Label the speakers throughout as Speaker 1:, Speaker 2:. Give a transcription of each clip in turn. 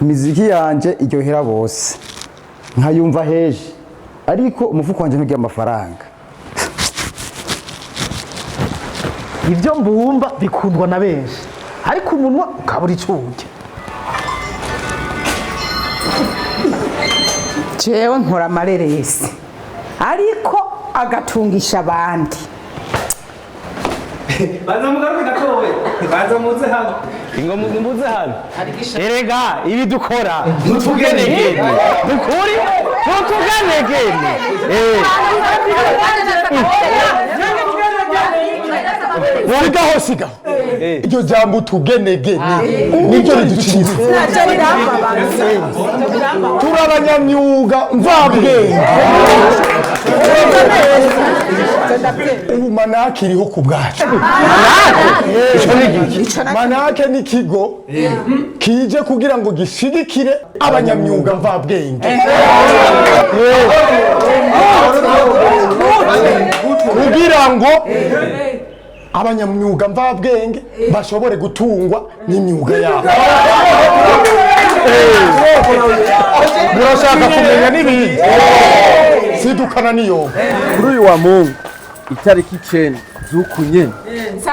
Speaker 1: imiziki yanje iryohera bose nkayumva heje ariko umufuko wanje ntugira amafaranga.
Speaker 2: Ibyo mbumba bikundwa na benshi ariko umunwa ukabura icyo urya.
Speaker 3: Jewe nkora amareresi ariko agatungisha abandi.
Speaker 4: Baza mugaruke gatowe. Baza muze hano. Ingo muze hano.
Speaker 2: Erega ibi dukora ntutugenegene. Nukuri ntutugenegene.
Speaker 5: Sigaho sigaho iryo jambo tugenegene nibyo riduciriza. Turi abanyamyuga mvabwenge. Ubu manake iriho ku bwacu. Manake ni ikigo kije kugira ngo gishigikire abanyamyuga mvabwenge kugira ngo abanyamyuga mvabwenge bashobore gutungwa n'imyuga yabo. Murashaka kumenya n'ibindi sidukana niyo
Speaker 6: kuri uyu wa Mungu itariki 9 z'ukunyene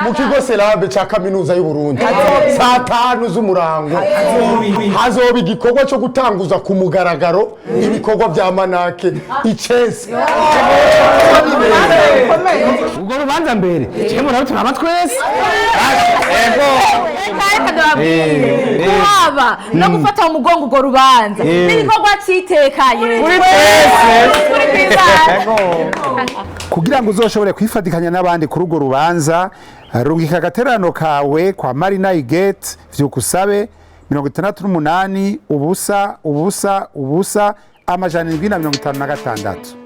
Speaker 5: mu kigo Serabe ca kaminuza y'u Burundi saa 5 z'umurango hazoba igikorwa cyo gutanguza ku mugaragaro ibikorwa bya manake icese.
Speaker 2: Ubwo rubanza mbere cyemo nawe turaba twese.
Speaker 7: Kuhaba no gufata umugongo urwo rubanza n'ibikorwa citekanye
Speaker 2: Kuri twese.
Speaker 8: Kugira ngo uzoshobore kwifatikanya n'abandi kuri urwo rubanza rungika agaterano kawe kwa Marina Igate vyukusabe 68 ubusa ubusa ubusa amajana 756.